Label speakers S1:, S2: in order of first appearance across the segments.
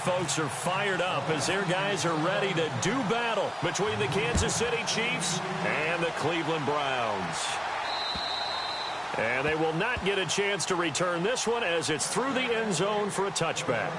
S1: folks are fired up as their guys are ready to do battle between the Kansas City Chiefs and the Cleveland Browns. And they will not get a chance to return this one as it's through the end zone for a touchback.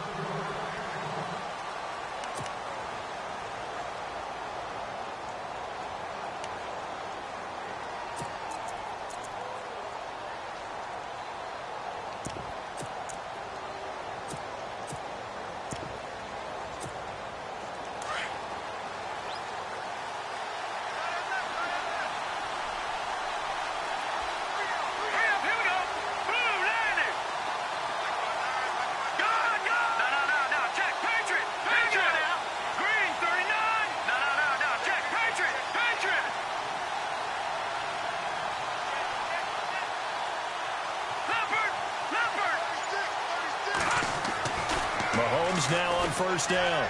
S1: Mahomes now on first down.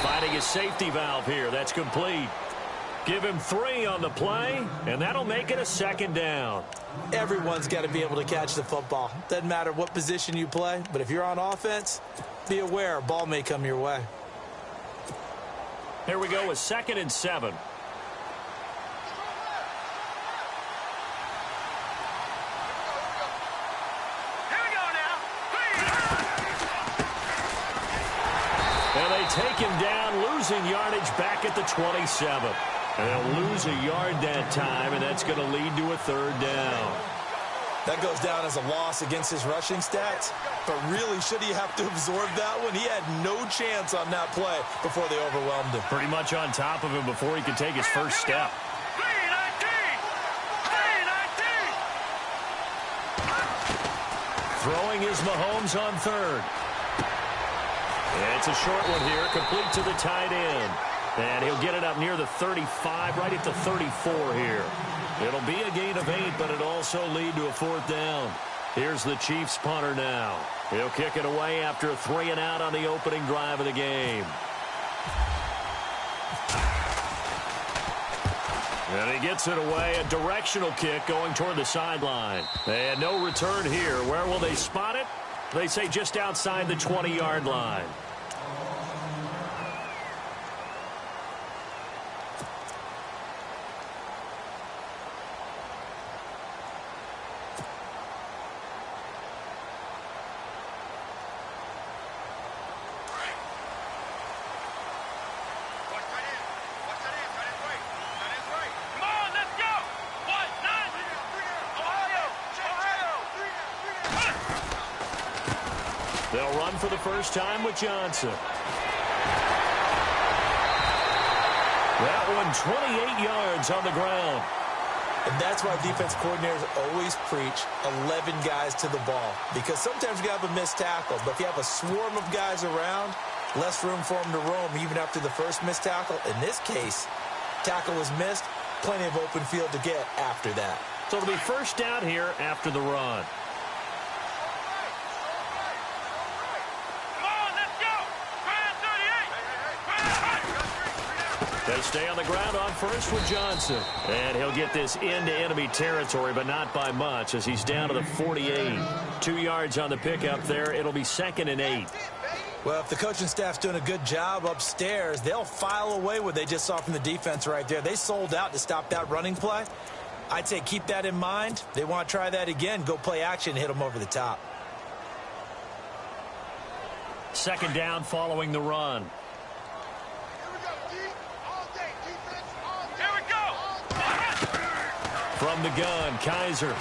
S1: Finding a safety valve here. That's complete. Give him 3 on the play, and that'll make it a second down.
S2: Everyone's got to be able to catch the football. Doesn't matter what position you play, but if you're on offense, be aware a ball may come your way.
S1: Here we go with 2nd and 7. And they take him down, losing yardage back at the 27. And they'll lose a yard that time, and that's going to lead to a 3rd down.
S2: That goes down as a loss against his rushing stats. But really, should he have to absorb that one? He had no chance on that play before they overwhelmed him.
S1: Pretty much on top of him before he could take his first step. Throwing is Mahomes on 3rd. It's a short one here, complete to the tight end. And he'll get it up near the 35, right at the 34 here. It'll be a gain of 8, but it'll also lead to a 4th down. Here's the Chiefs punter now. He'll kick it away after a 3 and out on the opening drive of the game. And he gets it away, a directional kick going toward the sideline. And no return here. Where will they spot it? They say just outside the 20-yard line. They'll run for the first time with Johnson. That one 28 yards on the ground.
S2: And that's why defense coordinators always preach 11 guys to the ball. Because sometimes you have a missed tackle. But if you have a swarm of guys around, less room for them to roam even after the first missed tackle. In this case, tackle was missed. Plenty of open field to get after that.
S1: So it'll be first down here after the run. They stay on the ground on first with Johnson. And he'll get this into enemy territory, but not by much as he's down to the 48. 2 yards on the pickup there. It'll be 2nd and 8.
S2: Well, if the coaching staff's doing a good job upstairs, they'll file away what they just saw from the defense right there. They sold out to stop that running play. I'd say keep that in mind. They want to try that again. Go play action, hit them over the top.
S1: 2nd down following the run. From the gun, Kaiser.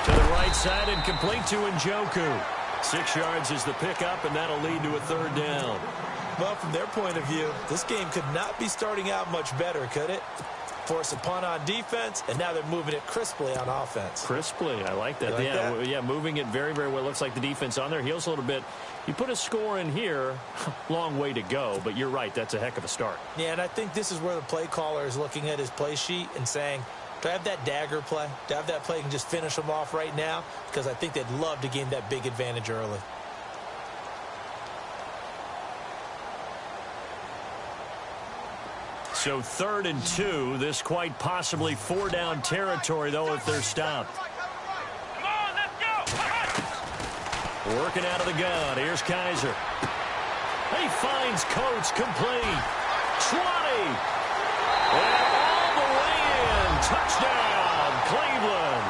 S1: To the right side and complete to Njoku. 6 yards is the pickup, and that'll lead to a 3rd down.
S2: Well, from their point of view, this game could not be starting out much better, could it? Force a punt on defense, and now they're moving it crisply on offense.
S1: Crisply, I like that.
S2: You like that?
S1: Yeah, moving it very, very well. Looks like the defense on their heels a little bit. You put a score in here, long way to go, but you're right, that's a heck of a start.
S2: Yeah, and I think this is where the play caller is looking at his play sheet and saying, do I have that dagger play? Do I have that play and just finish them off right now? Because I think they'd love to gain that big advantage early.
S1: So 3rd and 2, this quite possibly 4-down territory, though, if they're stopped.
S3: Come on, let's go!
S1: Working out of the gun. Here's Kaiser. He finds Coates complete. 20. And all the way in. Touchdown, Cleveland.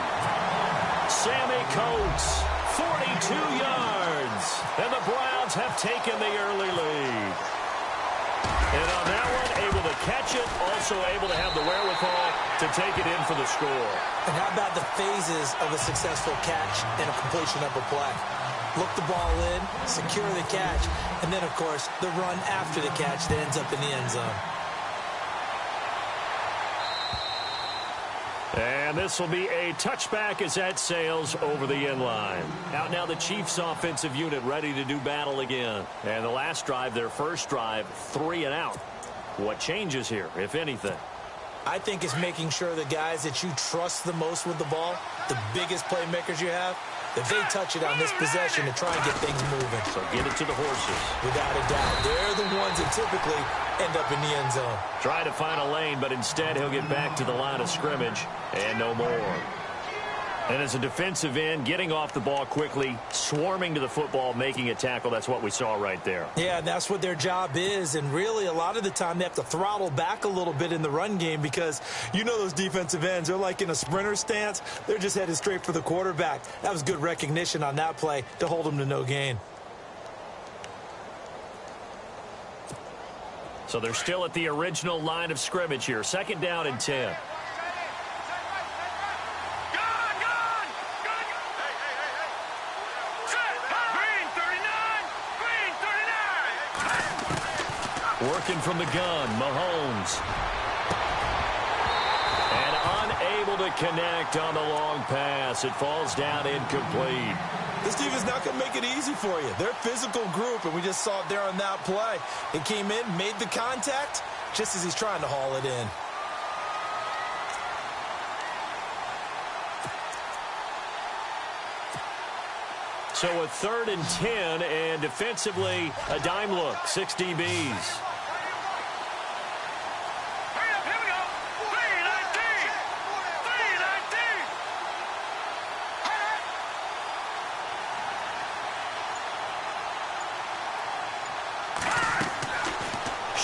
S1: Sammy Coates, 42 yards. And the Browns have taken the early lead. And on that one, able to catch it, also able to have the wherewithal to take it in for the score.
S2: And how about the phases of a successful catch and a completion of a play? Look the ball in, secure the catch, and then, of course, the run after the catch that ends up in the end zone.
S1: And this will be a touchback as that sails over the end line. Out now the Chiefs offensive unit ready to do battle again. And the last drive, their first drive, 3 and out. What changes here, if anything?
S2: I think it's making sure the guys that you trust the most with the ball, the biggest playmakers you have, that they touch it on this possession to try and get things moving.
S1: So get it to the horses.
S2: Without a doubt. They're the ones that typically end up in the end zone.
S1: Try to find a lane, but instead he'll get back to the line of scrimmage and no more. And as a defensive end, getting off the ball quickly, swarming to the football, making a tackle, that's what we saw right there.
S2: Yeah, that's what their job is. And really, a lot of the time, they have to throttle back a little bit in the run game because you know those defensive ends, they're like in a sprinter stance. They're just headed straight for the quarterback. That was good recognition on that play to hold them to no gain.
S1: So they're still at the original line of scrimmage here. 2nd down and 10. Working from the gun, Mahomes. And unable to connect on the long pass. It falls down incomplete.
S2: This defense not going to make it easy for you. They're a physical group, and we just saw it there on that play. It came in, made the contact, just as he's trying to haul it in.
S1: So a 3rd and 10, and defensively, a dime look, 6 DBs.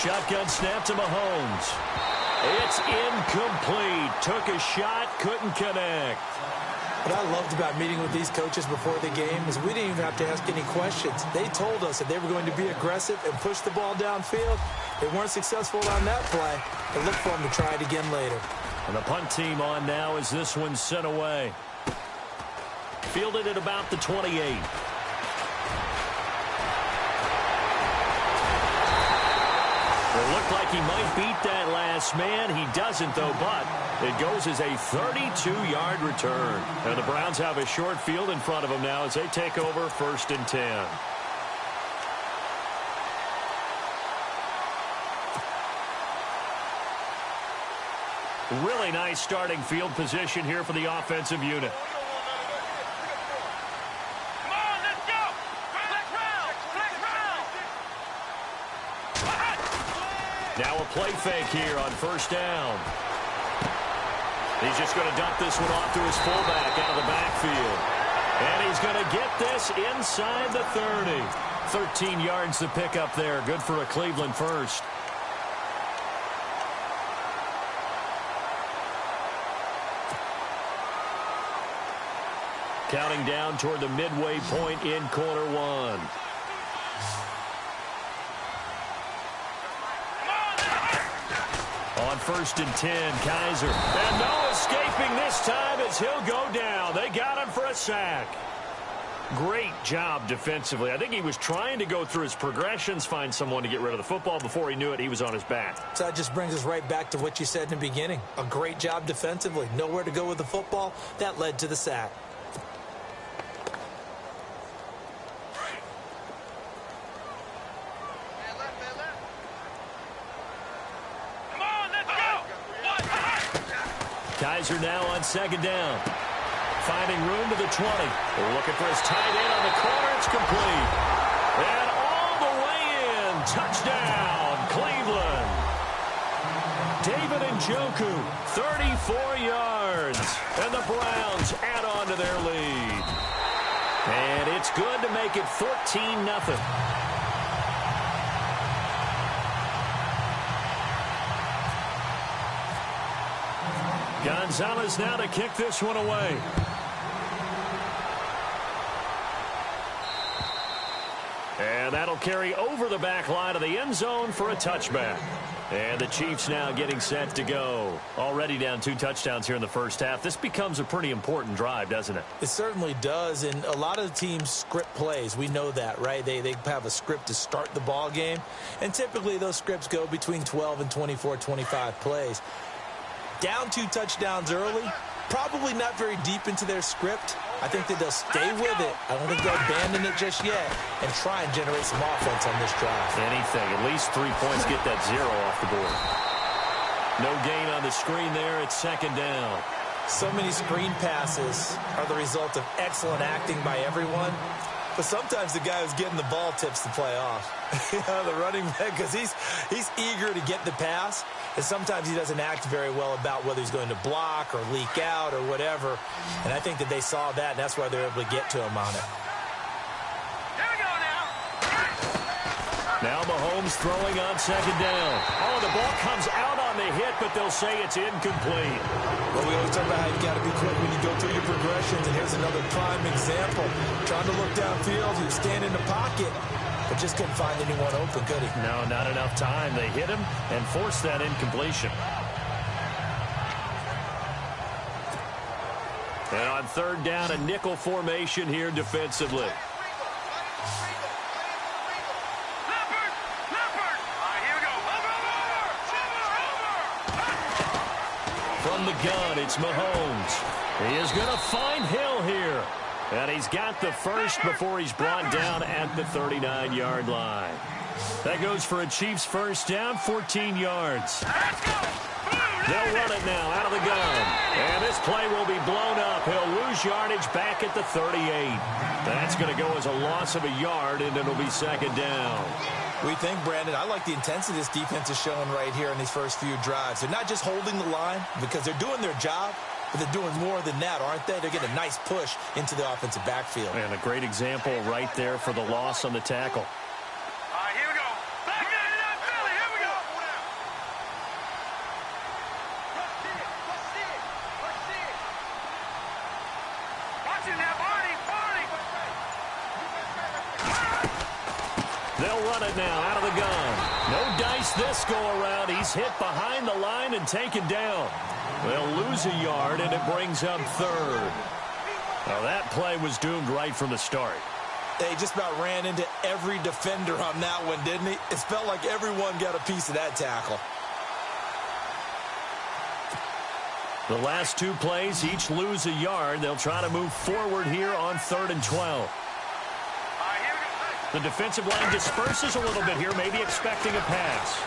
S1: Shotgun snap to Mahomes. It's incomplete. Took a shot, couldn't connect.
S2: What I loved about meeting with these coaches before the game is we didn't even have to ask any questions. They told us that they were going to be aggressive and push the ball downfield. They weren't successful on that play. They look for them to try it again later.
S1: And the punt team on now as this one's sent away. Fielded at about the 28. It looked like he might beat that last man. He doesn't, though, but it goes as a 32-yard return. And the Browns have a short field in front of them now as they take over 1st and 10. Really nice starting field position here for the offensive unit. Now a play fake here on 1st down. He's just going to dump this one off to his fullback out of the backfield. And he's going to get this inside the 30. 13 yards to pick up there. Good for a Cleveland first. Counting down toward the midway point in quarter 1. On 1st and 10, Kaiser. And no escaping this time as he'll go down. They got him for a sack. Great job defensively. I think he was trying to go through his progressions, find someone to get rid of the football. Before he knew it, he was on his back.
S2: So that just brings us right back to what you said in the beginning. A great job defensively. Nowhere to go with the football. That led to the sack.
S1: Kaiser now on 2nd down. Finding room to the 20. They're looking for his tight end on the corner. It's complete. And all the way in. Touchdown, Cleveland. David Njoku, 34 yards. And the Browns add on to their lead. And it's good to make it 14-0. Gonzalez now to kick this one away. And that'll carry over the back line of the end zone for a touchback. And the Chiefs now getting set to go. Already down 2 touchdowns here in the first half. This becomes a pretty important drive, doesn't it?
S2: It certainly does, and a lot of the teams script plays. We know that, right? They have a script to start the ball game, and typically those scripts go between 12 and 24, 25 plays. Down 2 touchdowns early, probably not very deep into their script. I think that they'll stay with it. I don't think they'll abandon it just yet and try and generate some offense on this drive.
S1: Anything. At least 3 points. Get that 0 off the board. No gain on the screen there. It's second down.
S2: So many screen passes are the result of excellent acting by everyone. But sometimes the guy who's getting the ball tips the play off. The running back, because he's eager to get the pass. And sometimes he doesn't act very well about whether he's going to block or leak out or whatever. And I think that they saw that, and that's why they're able to get to him on it.
S3: Here we go now.
S1: Now Mahomes throwing on second down. Oh, the ball comes out on the hit, but they'll say it's incomplete.
S2: Well, we always talk about how you got to be quick when you go through your progressions, and here's another prime example. Trying to look downfield, he was standing in the pocket, but just couldn't find anyone open, could he?
S1: No, not enough time. They hit him and forced that incompletion. And on third down, a nickel formation here defensively. From the gun, it's Mahomes. He is going to find Hill here. And he's got the first before he's brought down at the 39-yard line. That goes for a Chiefs first down, 14 yards. They'll run it now out of the gun. And this play will be blown up. He'll lose yardage back at the 38. That's going to go as a loss of a yard, and it'll be second down.
S2: We think, Brandon, I like the intensity this defense is showing right here in these first few drives. They're not just holding the line because they're doing their job, but they're doing more than that, aren't they? They're getting a nice push into the offensive backfield.
S1: And a great example right there for the loss on the tackle.
S3: All right, here we go. Back in it up, Philly. Here we go. Watch it now, Barney.
S1: They'll run it now out of the gun. No dice this go around. He's hit behind the line and taken down. They'll lose a yard, and it brings up third. Now, that play was doomed right from the start.
S2: They just about ran into every defender on that one, didn't he? It felt like everyone got a piece of that tackle.
S1: The last 2 plays each lose a yard. They'll try to move forward here on 3rd and 12. The defensive line disperses a little bit here, maybe expecting a pass.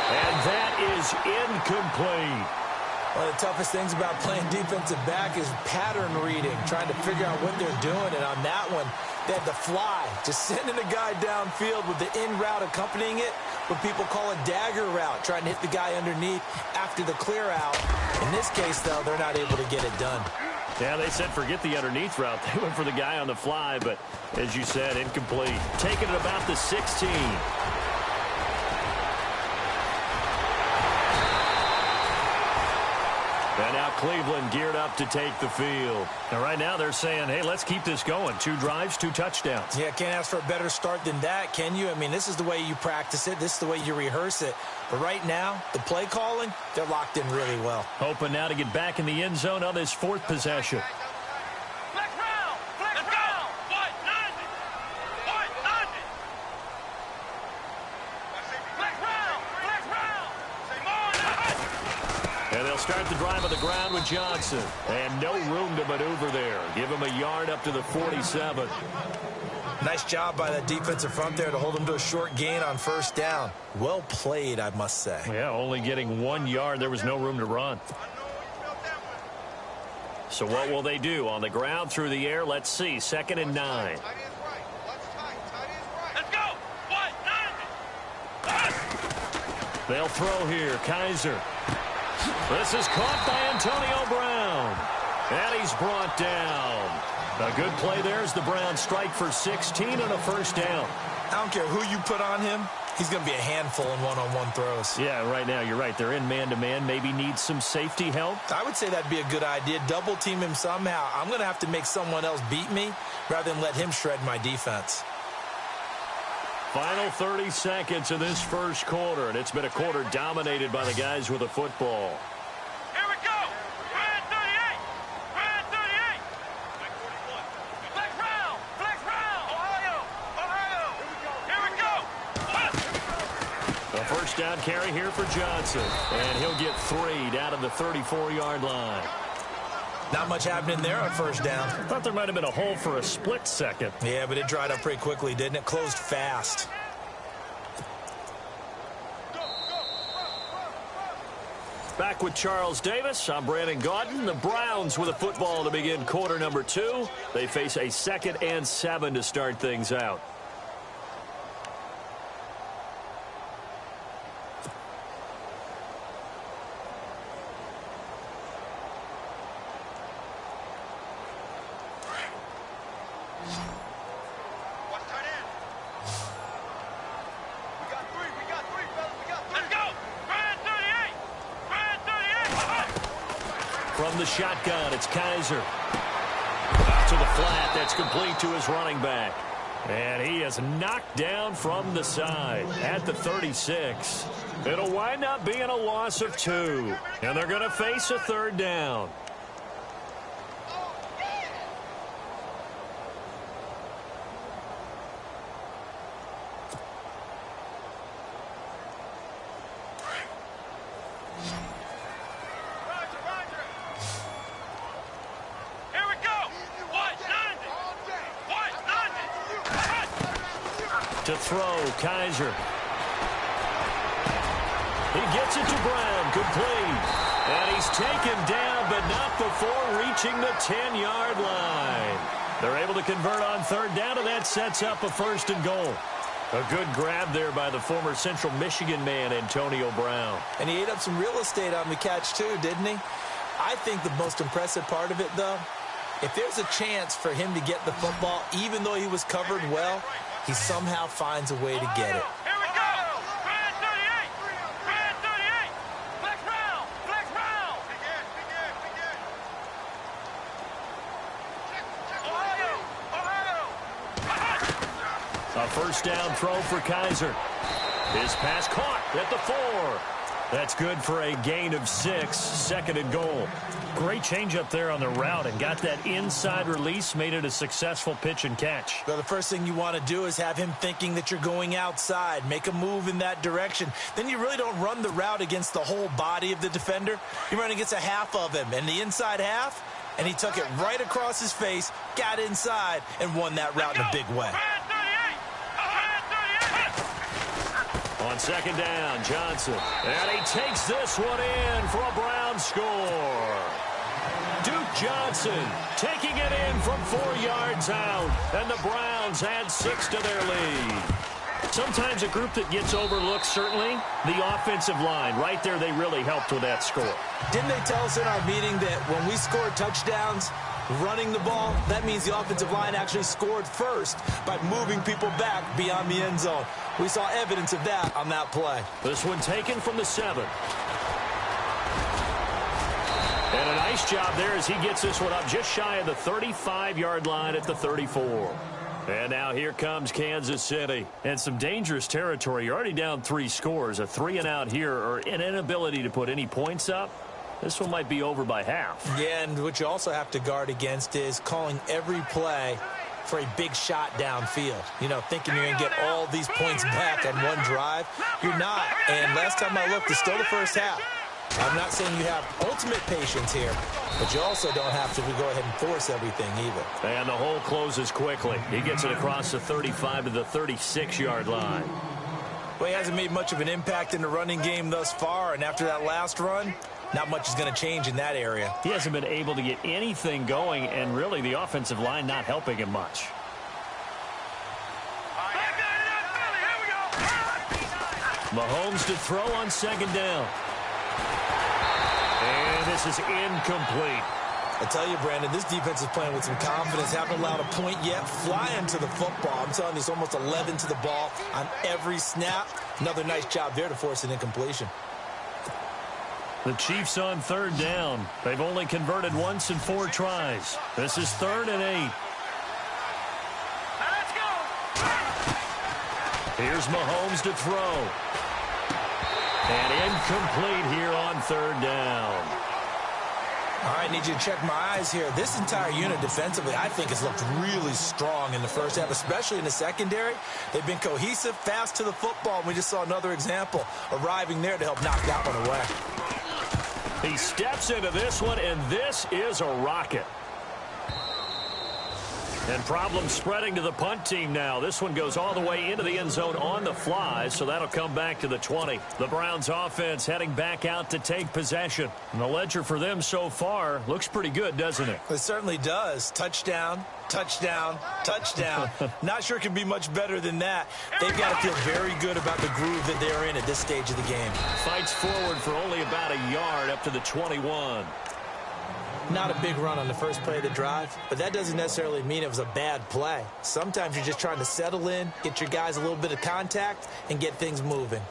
S1: And that is incomplete.
S2: One of the toughest things about playing defensive back is pattern reading, trying to figure out what they're doing. And on that one, they had the fly, just sending a guy downfield with the in route accompanying it, what people call a dagger route, trying to hit the guy underneath after the clear out. In this case, though, they're not able to get it done.
S1: Yeah, they said forget the underneath route. They went for the guy on the fly, but as you said, incomplete. Taking it about the 16. And now Cleveland geared up to take the field. And right now they're saying, hey, let's keep this going. 2 drives, 2 touchdowns.
S2: Yeah, can't ask for a better start than that, can you? I mean, this is the way you practice it. This is the way you rehearse it. But right now, the play calling, they're locked in really well.
S1: Hoping now to get back in the end zone on this 4th possession. And they'll start the drive on the ground with Johnson. And no room to maneuver there. Give him a yard up to the 47.
S2: Nice job by that defensive front there to hold him to a short gain on first down. Well played, I must say.
S1: Yeah, only getting 1 yard. There was no room to run. So what will they do? On the ground, through the air, let's see. 2nd and 9.
S3: Let's go. What? 9.
S1: They'll throw here. Kaiser. This is caught by Antonio Brown. And he's brought down. A good play there as the Browns strike for 16 and a first down.
S2: I don't care who you put on him. He's going to be a handful in one-on-one throws.
S1: Yeah, right now, you're right. They're in man-to-man. Maybe need some safety help.
S2: I would say that'd be a good idea. Double team him somehow. I'm going to have to make someone else beat me rather than let him shred my defense.
S1: Final 30 seconds of this first quarter, and it's been a quarter dominated by the guys with the football.
S3: Here we go. Red 38. Red 38. Flex round. Flex round. Ohio. Ohio. Here we go.
S1: A first down carry here for Johnson, and he'll get 3 down to the 34-yard line.
S2: Not much happening there on first down.
S1: Thought there might have been a hole for a split second.
S2: Yeah, but it dried up pretty quickly, didn't it? Closed fast.
S1: Back with Charles Davis. I'm Brandon Gaudin. The Browns with a football to begin quarter number 2. They face a 2nd and 7 to start things out. From the shotgun, it's Kaiser. Out to the flat. That's complete to his running back. And he is knocked down from the side at the 36. It'll wind up being a loss of 2. And they're going to face a third down. To throw, Kaiser. He gets it to Brown, complete. And he's taken down, but not before reaching the 10-yard line. They're able to convert on third down, and that sets up a 1st and goal. A good grab there by the former Central Michigan man, Antonio Brown.
S2: And he ate up some real estate on the catch, too, didn't he? I think the most impressive part of it, though, if there's a chance for him to get the football, even though he was covered well, he somehow finds a way to get it.
S3: Here we go. Red 38. Red 38. Flex round. Flex round. Ohio. Ohio.
S1: A first down throw for Kaiser. His pass caught at the 4. That's good for a gain of 6, 2nd and goal. Great change up there on the route and got that inside release, made it a successful pitch and catch.
S2: Well, the first thing you want to do is have him thinking that you're going outside, make a move in that direction. Then you really don't run the route against the whole body of the defender. You run against a half of him, and the inside half, and he took it right across his face, got inside, and won that route in a big way.
S1: On second down, Johnson. And he takes this one in for a Brown score. Duke Johnson taking it in from 4 yards out. And the Browns add 6 to their lead. Sometimes a group that gets overlooked, certainly, the offensive line. Right there, they really helped with that score.
S2: Didn't they tell us in our meeting that when we score touchdowns, running the ball, that means the offensive line actually scored first by moving people back beyond the end zone. We saw evidence of that on that play.
S1: This one taken from the 7. And a nice job there as he gets this one up just shy of the 35-yard line at the 34. And now here comes Kansas City. And some dangerous territory. You're already down 3 scores. A 3-and-out here, or an inability to put any points up. This one might be over by half.
S2: Yeah, and what you also have to guard against is calling every play for a big shot downfield. You know, thinking you're going to get all these points back on one drive. You're not. And last time I looked, it's still the first half. I'm not saying you have ultimate patience here, but you also don't have to go ahead and force everything either.
S1: And the hole closes quickly. He gets it across the 35 to the 36-yard line.
S2: Well, he hasn't made much of an impact in the running game thus far, and after that last run, not much is going to change in that area.
S1: He hasn't been able to get anything going, and really the offensive line not helping him much. Mahomes to throw on second down. And this is incomplete.
S2: I tell you, Brandon, this defense is playing with some confidence. Haven't allowed a point yet. Flying to the football. I'm telling you, it's almost 11 to the ball on every snap. Another nice job there to force an incompletion.
S1: The Chiefs on third down. They've only converted once in 4 tries. This is 3rd and 8.
S3: Let's go.
S1: Here's Mahomes to throw. And incomplete here on 3rd down.
S2: All right, need you to check my eyes here. This entire unit defensively, I think, has looked really strong in the first half, especially in the secondary. They've been cohesive, fast to the football, and we just saw another example arriving there to help knock that one away.
S1: He steps into this one, and this is a rocket. And problems spreading to the punt team now. This one goes all the way into the end zone on the fly, so that'll come back to the 20. The Browns offense heading back out to take possession. And the ledger for them so far looks pretty good, doesn't it?
S2: It certainly does. Touchdown, touchdown, touchdown. Not sure it can be much better than that. They've got to feel very good about the groove that they're in at this stage of the game.
S1: Fights forward for only about a yard up to the 21.
S2: Not a big run on the first play of the drive, but that doesn't necessarily mean it was a bad play. Sometimes you're just trying to settle in, get your guys a little bit of contact, and get things moving.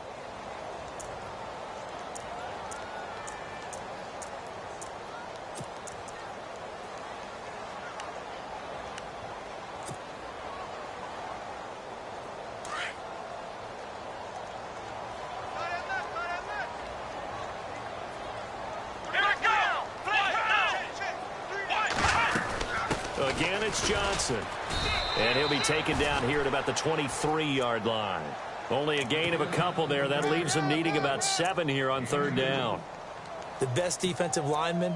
S1: Again, it's Johnson. And he'll be taken down here at about the 23-yard line. Only a gain of a couple there. That leaves them needing about 7 here on 3rd down.
S2: The best defensive linemen,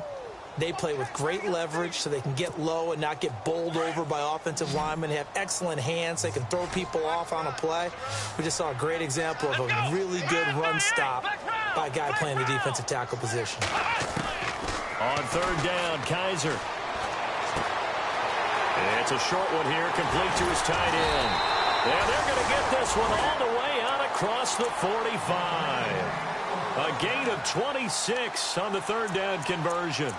S2: they play with great leverage so they can get low and not get bowled over by offensive linemen. They have excellent hands. They can throw people off on a play. We just saw a great example of a really good run stop by a guy playing the defensive tackle position.
S1: On 3rd down, Kaiser. It's a short one here, complete to his tight end. And they're going to get this one all the way out across the 45. A gain of 26 on the 3rd down conversion.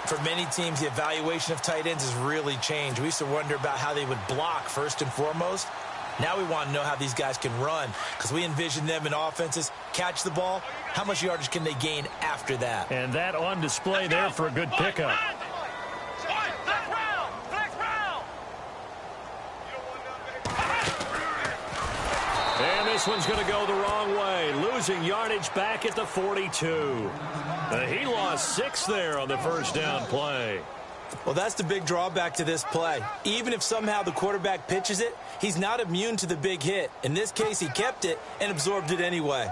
S2: For many teams, the evaluation of tight ends has really changed. We used to wonder about how they would block first and foremost. Now we want to know how these guys can run, because we envision them in offenses catch the ball. How much yardage can they gain after that?
S1: And that on display there for a good pickup. And this one's going to go the wrong way, losing yardage back at the 42. He lost 6 there on the first down play.
S2: Well, that's the big drawback to this play. Even if somehow the quarterback pitches it, he's not immune to the big hit. In this case, he kept it and absorbed it anyway.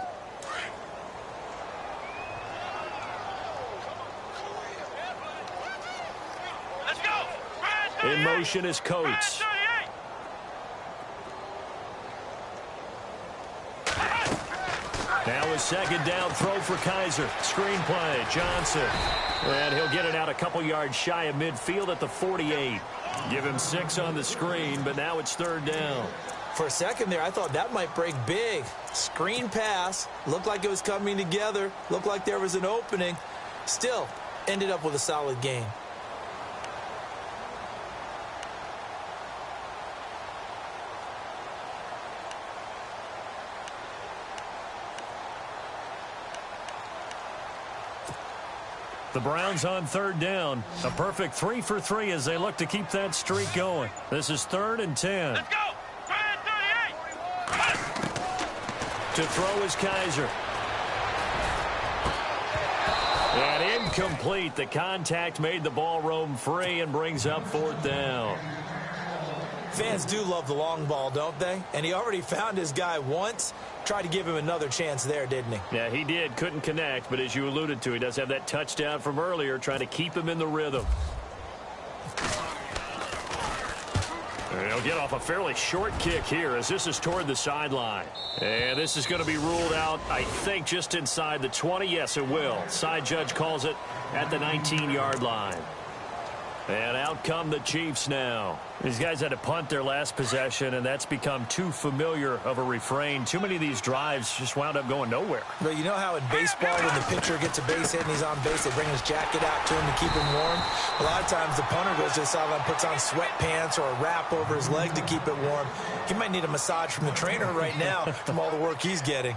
S3: Let's go.
S1: In motion is Coates. Now a 2nd down throw for Kaiser. Screen play, Johnson. And he'll get it out a couple yards shy of midfield at the 48. Give him 6 on the screen, but now it's 3rd down.
S2: For a second there, I thought that might break big. Screen pass. Looked like it was coming together. Looked like there was an opening. Still, ended up with a solid gain.
S1: The Browns on 3rd down. A perfect 3 for 3 as they look to keep that streak going. This is 3rd and 10.
S3: Let's go. 38.
S1: To throw is Kaiser. And incomplete. The contact made the ball roam free and brings up 4th down.
S2: Fans do love the long ball, don't they? And he already found his guy once. Tried to give him another chance there, didn't he?
S1: Yeah, he did. Couldn't connect, but as you alluded to, he does have that touchdown from earlier, trying to keep him in the rhythm. And he'll get off a fairly short kick here as this is toward the sideline. And this is going to be ruled out, I think, just inside the 20. Yes, it will. Side judge calls it at the 19-yard line. And out come the Chiefs now. These guys had to punt their last possession, and that's become too familiar of a refrain. Too many of these drives just wound up going nowhere.
S2: But you know how in baseball, when the pitcher gets a base hit and he's on base, they bring his jacket out to him to keep him warm? A lot of times the punter goes to the sideline, puts on sweatpants or a wrap over his leg to keep it warm. He might need a massage from the trainer right now from all the work he's getting.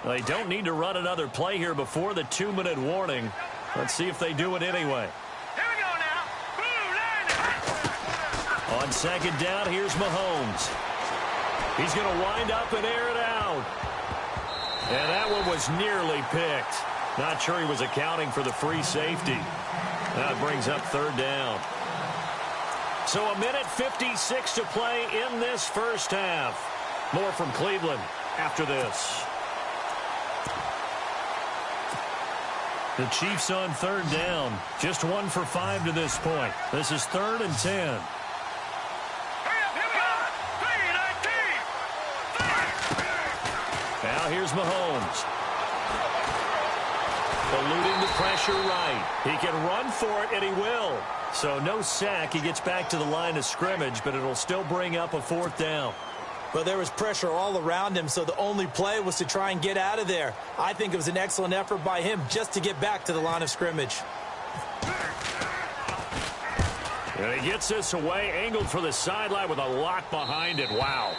S1: They don't need to run another play here before the 2-minute warning. Let's see if they do it anyway.
S3: Here we go now. Blue line.
S1: On second down, here's Mahomes. He's going to wind up and air it out. And that one was nearly picked. Not sure he was accounting for the free safety. That brings up third down. So 1:56 to play in this first half. More from Cleveland after this. The Chiefs on third down. Just 1 for 5 to this point. This is 3rd and 10.
S3: Hurry up, here we go. 3-19.
S1: Now here's Mahomes. Eluding the pressure right. He can run for it, and he will. So no sack. He gets back to the line of scrimmage, but it'll still bring up a 4th down.
S2: But there was pressure all around him, so the only play was to try and get out of there. I think it was an excellent effort by him just to get back to the line of scrimmage.
S1: And he gets this away, angled for the sideline with a lock behind it. Wow.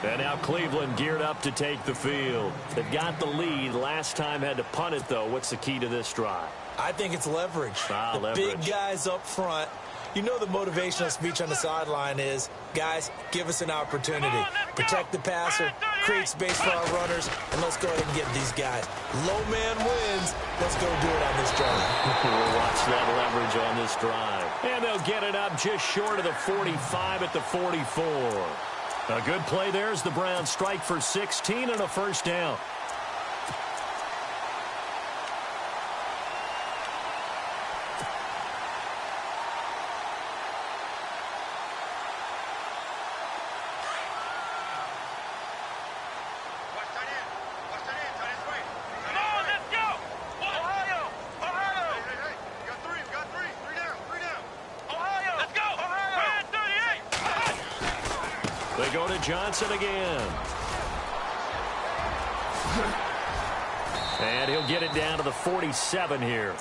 S1: And now Cleveland geared up to take the field. They've got the lead. Last time had to punt it, though. What's the key to this drive?
S2: I think it's leverage.
S1: Leverage.
S2: Big guys up front. You know the motivational speech on the sideline is, guys, give us an opportunity. Protect the passer, create space for our runners, and let's go ahead and get these guys. Low man wins. Let's go do it on this drive.
S1: We'll watch that leverage on this drive. And they'll get it up just short of the 45 at the 44. A good play there as the Browns strike for 16 and a first down. They go to Johnson again. And he'll get it down to the 47 here.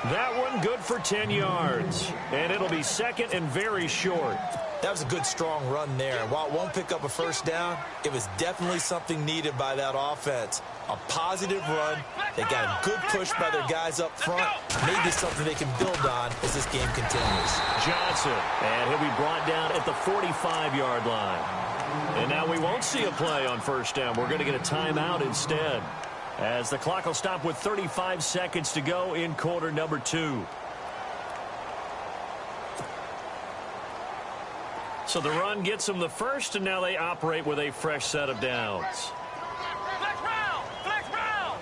S1: That one good for 10 yards. And it'll be second and very short.
S2: That was a good, strong run there. While it won't pick up a first down, it was definitely something needed by that offense. A positive run. They got a good push by their guys up front. Maybe something they can build on as this game continues.
S1: Johnson, and he'll be brought down at the 45-yard line. And now we won't see a play on first down. We're going to get a timeout instead, as the clock will stop with 35 seconds to go in quarter number 2. So the run gets them the first, and now they operate with a fresh set of downs.
S3: Flex round! Flex round!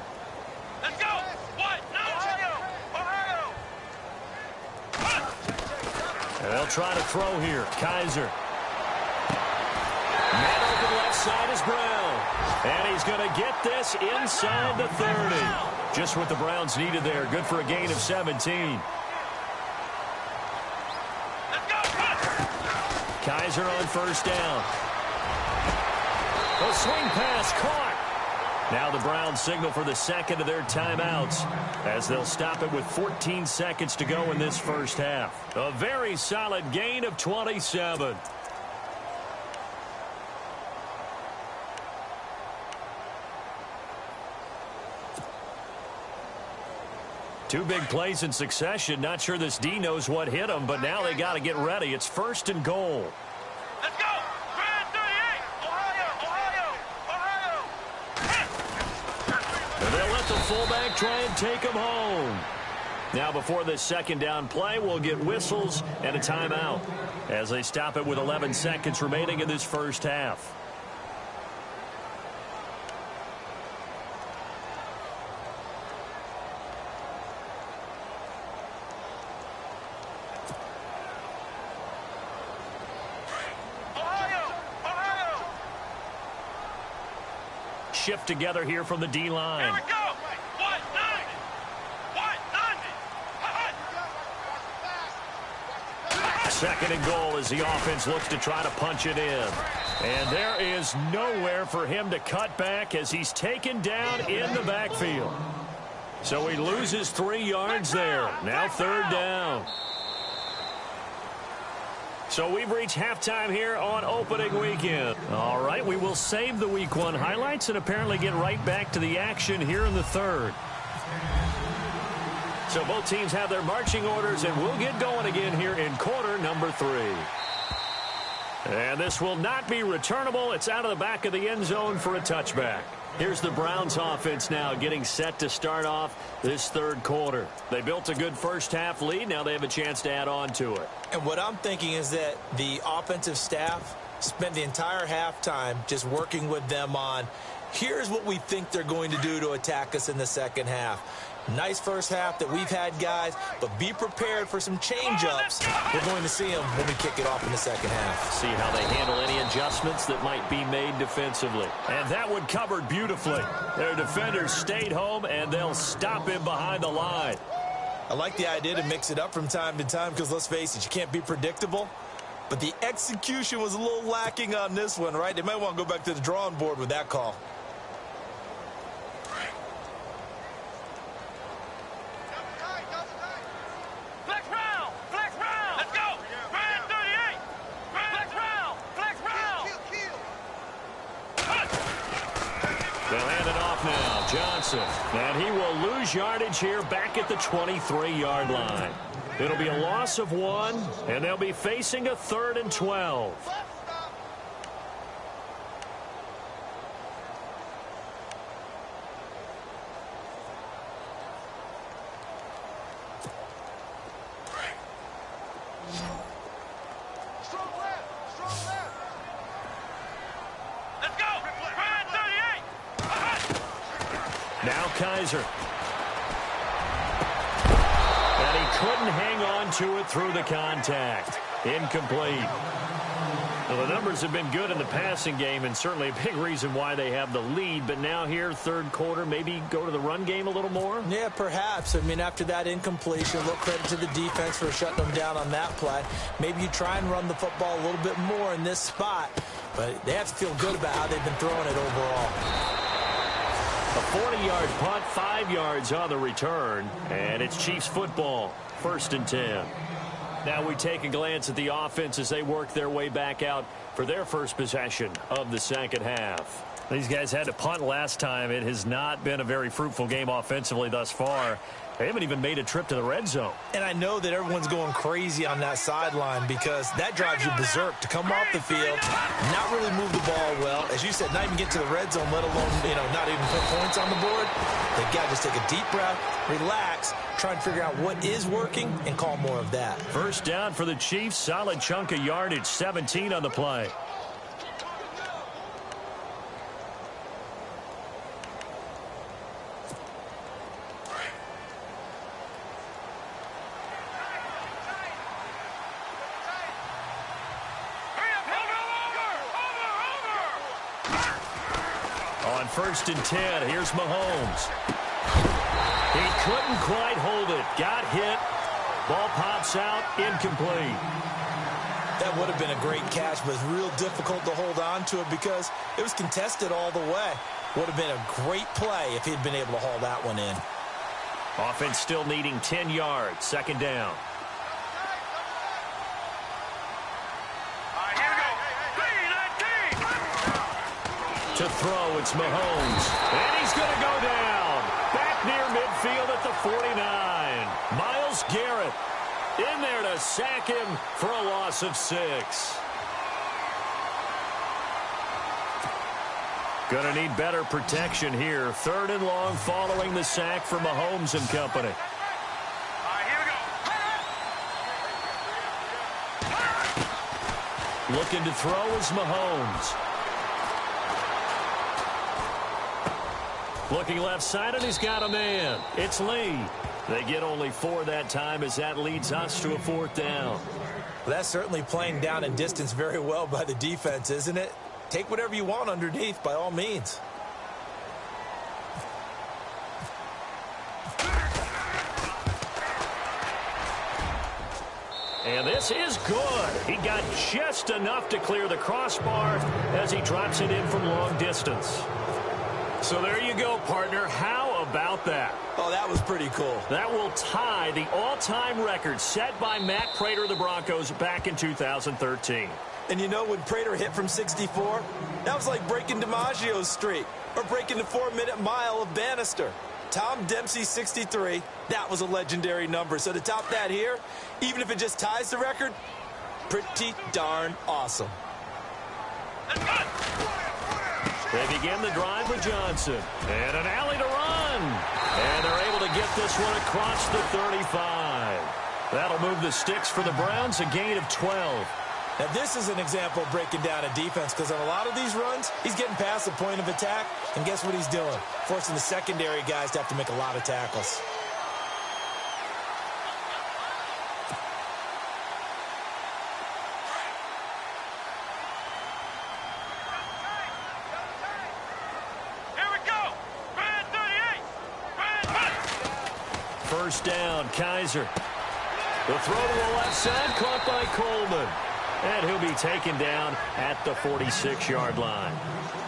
S3: Let's go! What? No! Ohio!
S1: And they'll try to throw here. Kaiser. Man open left side is Brown. And he's going to get this inside the 30. Just what the Browns needed there. Good for a gain of 17. Kaiser on first down. A swing pass caught. Now the Browns signal for the second of their timeouts as they'll stop it with 14 seconds to go in this first half. A very solid gain of 27. Two big plays in succession. Not sure this D knows what hit him, but now they got to get ready. It's first and goal.
S3: Let's go! Grand 38! Ohio!
S1: And they'll let the fullback try and take him home. Now before this second down play, we'll get whistles and a timeout as they stop it with 11 seconds remaining in this first half. shift together here from the D-line.
S3: Here we go. 190. 190.
S1: Second and goal as the offense looks to try to punch it in. And there is nowhere for him to cut back as he's taken down in the backfield. So he loses 3 yards there. Now third down. So we've reached halftime here on opening weekend. All right, we will save the Week 1 highlights and apparently get right back to the action here in the third. So both teams have their marching orders, and we'll get going again here in quarter number 3. And this will not be returnable. It's out of the back of the end zone for a touchback. Here's the Browns offense now getting set to start off this third quarter. They built a good first half lead. Now they have a chance to add on to it.
S2: And what I'm thinking is that the offensive staff spent the entire halftime just working with them on, here's what we think they're going to do to attack us in the second half. Nice first half that we've had, guys, but be prepared for some change-ups. We're going to see them when we kick it off in the second half.
S1: See how they handle any adjustments that might be made defensively. And that one covered beautifully. Their defenders stayed home, and they'll stop him behind the line.
S2: I like the idea to mix it up from time to time because, let's face it, you can't be predictable. But the execution was a little lacking on this one, right? They might want to go back to the drawing board with that call.
S1: And he will lose yardage here back at the 23-yard line. It'll be a loss of 1, and they'll be facing a 3rd and 12. Now Kaiser. And he couldn't hang on to it through the contact. Incomplete. Well, the numbers have been good in the passing game, and certainly a big reason why they have the lead. But now here, third quarter, maybe go to the run game a little more?
S2: Yeah, perhaps. I mean, after that incompletion, a little credit to the defense for shutting them down on that play. Maybe you try and run the football a little bit more in this spot. But they have to feel good about how they've been throwing it overall.
S1: A 40-yard punt, 5 yards on the return, and it's Chiefs football, 1st and 10. Now we take a glance at the offense as they work their way back out for their first possession of the second half. These guys had to punt last time. It has not been a very fruitful game offensively thus far. They haven't even made a trip to the red zone.
S2: And I know that everyone's going crazy on that sideline because that drives you berserk to come off the field, not really move the ball well. As you said, not even get to the red zone, let alone, not even put points on the board. They've got to just take a deep breath, relax, try and figure out what is working and call more of that.
S1: First down for the Chiefs, solid chunk of yardage, 17 on the play. On 1st and 10, here's Mahomes. He couldn't quite hold it. Got hit. Ball pops out. Incomplete.
S2: That would have been a great catch, but it's real difficult to hold on to it because it was contested all the way. Would have been a great play if he'd been able to haul that one in.
S1: Offense still needing 10 yards. 2nd down. To throw, it's Mahomes. And he's going to go down. Back near midfield at the 49. Myles Garrett in there to sack him for a loss of 6. Going to need better protection here. 3rd and long following the sack for Mahomes and company. Looking to throw is Mahomes. Looking left side, and he's got a man. It's Lee. They get only 4 that time as that leads us to a 4th down.
S2: Well, that's certainly playing down and distance very well by the defense, isn't it? Take whatever you want underneath, by all means.
S1: And this is good. He got just enough to clear the crossbar as he drops it in from long distance. So there you go, partner. How about that?
S2: Oh, that was pretty cool.
S1: That will tie the all-time record set by Matt Prater of the Broncos back in 2013.
S2: And you know, when Prater hit from 64, that was like breaking DiMaggio's streak or breaking the 4-minute mile of Bannister. Tom Dempsey, 63, that was a legendary number. So to top that here, even if it just ties the record, pretty darn awesome.
S1: They begin the drive with Johnson. And an alley to run. And they're able to get this one across the 35. That'll move the sticks for the Browns, a gain of 12.
S2: Now, this is an example of breaking down a defense because on a lot of these runs, he's getting past the point of attack, and guess what he's doing? Forcing the secondary guys to have to make a lot of tackles.
S3: Here we go. Brand 38. Brand 38.
S1: First down, Kaiser. The throw to the left side, caught by Coleman. And he'll be taken down at the 46-yard line.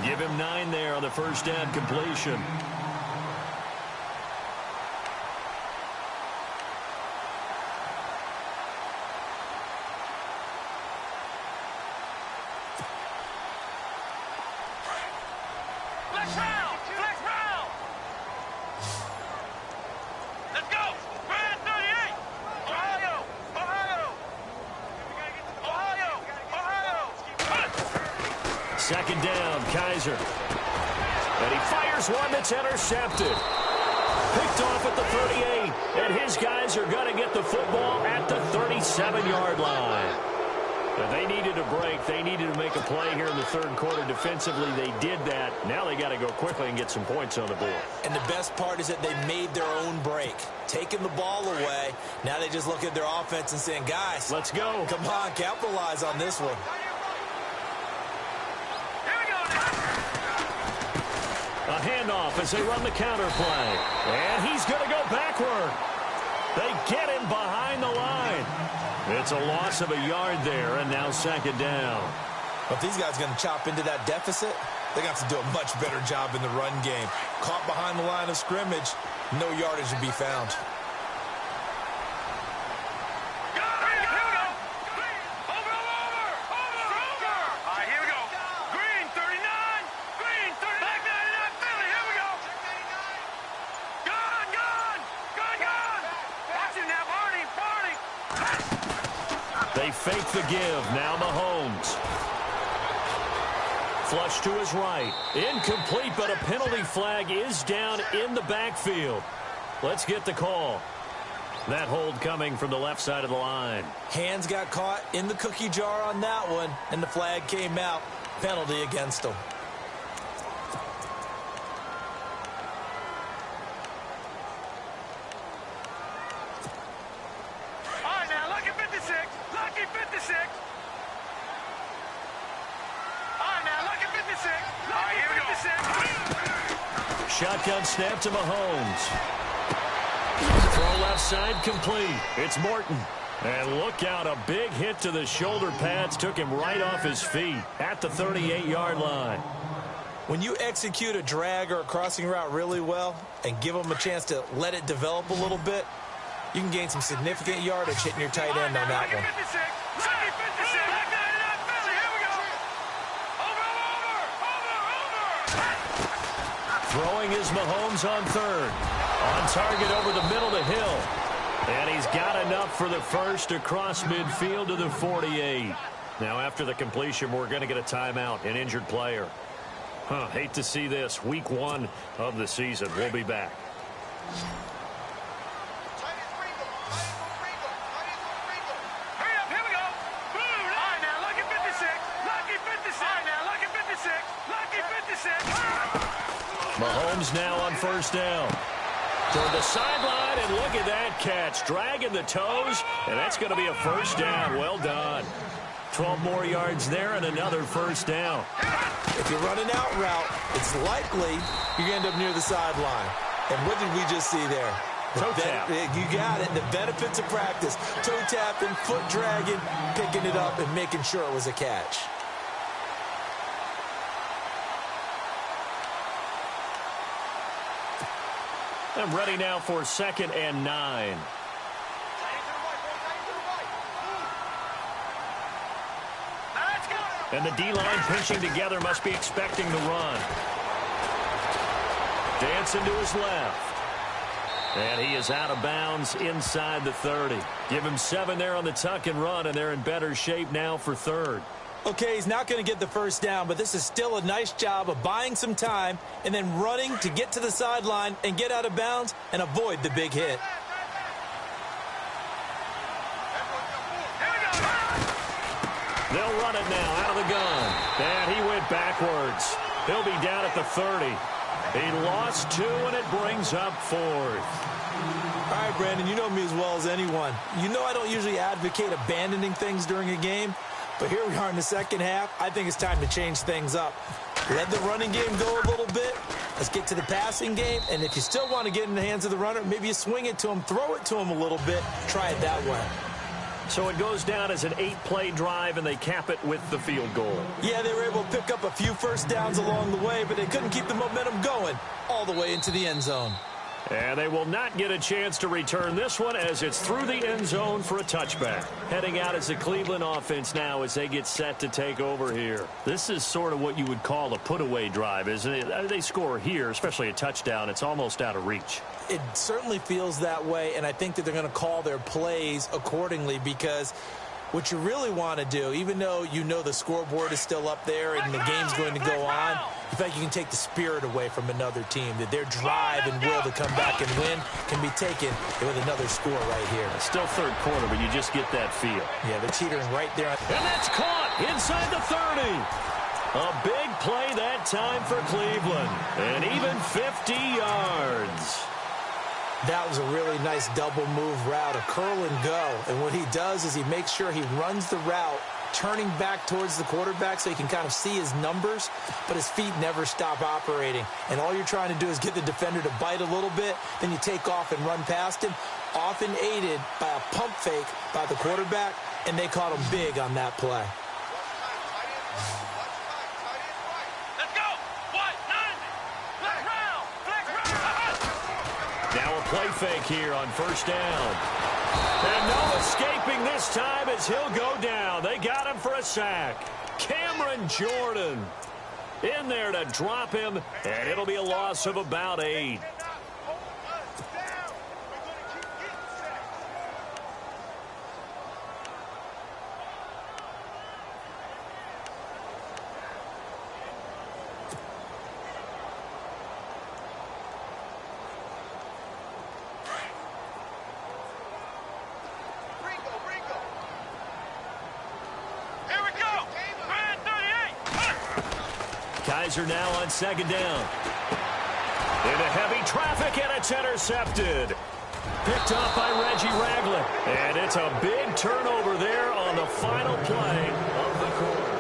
S1: Give him 9 there on the first down completion.
S3: Flex round. Flex round. Let's go. Brand 38. Ohio. Ohio. Ohio. Ohio.
S1: Second down, Kaiser. And he fires one that's intercepted. Picked off at the 38. And his guys are going to get the football at the 37-yard line. But they needed a break. They needed to make a play here in the third quarter. Defensively, they did that. Now they got to go quickly and get some points on the board.
S2: And the best part is that they made their own break. Taking the ball away. Now they just look at their offense and saying, guys,
S1: Let's go.
S2: come on, capitalize on this one.
S3: Here we go now.
S1: A handoff as they run the counter play. And he's going to go backward. They get him behind the line. It's a loss of a yard there, and now second down.
S2: If these guys are going to chop into that deficit, they're going to have to do a much better job in the run game. Caught behind the line of scrimmage, no yardage to be found.
S1: They fake the give. Now Mahomes. Flush to his right. Incomplete, but a penalty flag is down in the backfield. Let's get the call. That hold coming from the left side of the line.
S2: Hands got caught in the cookie jar on that one, and the flag came out. Penalty against them.
S1: Shotgun snap to Mahomes. Throw left side complete. It's Morton. And look out, a big hit to the shoulder pads took him right off his feet at the 38-yard line.
S2: When you execute a drag or a crossing route really well and give them a chance to let it develop a little bit, you can gain some significant yardage hitting your tight end on that one.
S1: Throwing is Mahomes on third. On target over the middle to Hill. And he's got enough for the first across midfield to the 48. Now after the completion, we're going to get a timeout, an injured player. Hate to see this. Week 1 of the season. We'll be back. Mahomes now on first down. Toward the sideline, and look at that catch. Dragging the toes, and that's going to be a first down. Well done. 12 more yards there and another first down.
S2: If you're running out route, it's likely you're going to end up near the sideline. And what did we just see there?
S1: Toe tap.
S2: You got it. The benefits of practice. Toe tapping, foot dragging, picking it up, and making sure it was a catch.
S1: I'm ready now for 2nd and 9. And the D-line pinching together must be expecting the run. Dancing to his left. And he is out of bounds inside the 30. Give him 7 there on the tuck and run, and they're in better shape now for 3rd.
S2: Okay, he's not going to get the first down, but this is still a nice job of buying some time and then running to get to the sideline and get out of bounds and avoid the big hit.
S1: They'll run it now out of the gun. And he went backwards. He'll be down at the 30. He lost 2, and it brings up 4th.
S2: All right, Brandon, you know me as well as anyone. You know I don't usually advocate abandoning things during a game, but here we are in the second half. I think it's time to change things up. Let the running game go a little bit. Let's get to the passing game, and if you still want to get in the hands of the runner, maybe you swing it to him, throw it to him a little bit, try it that way.
S1: So it goes down as an 8-play drive, and they cap it with the field goal.
S2: Yeah, they were able to pick up a few first downs along the way, but they couldn't keep the momentum going all the way into the end zone.
S1: And they will not get a chance to return this one as it's through the end zone for a touchback. Heading out as the Cleveland offense now as they get set to take over here. This is sort of what you would call a put-away drive, isn't it? They score here, especially a touchdown. It's almost out of reach.
S2: It certainly feels that way, and I think that they're going to call their plays accordingly because what you really want to do, even though you know the scoreboard is still up there and the game's going to go on, you feel like you can take the spirit away from another team, that their drive and will to come back and win can be taken with another score right here.
S1: It's still third quarter, but you just get that feel.
S2: Yeah, they're teetering right there.
S1: And that's caught inside the 30. A big play that time for Cleveland. And even 50 yards.
S2: That was a really nice double move route, a curl and go. And what he does is he makes sure he runs the route, turning back towards the quarterback so he can kind of see his numbers, but his feet never stop operating. And all you're trying to do is get the defender to bite a little bit, then you take off and run past him, often aided by a pump fake by the quarterback, and they caught him big on that play.
S1: Now a play fake here on first down. And no escaping this time as he'll go down. They got him for a sack. Cameron Jordan in there to drop him, and it'll be a loss of about 8. Kaiser now on second down. Into heavy traffic, and it's intercepted. Picked off by Reggie Ragland. And it's a big turnover there on the final play of the quarter.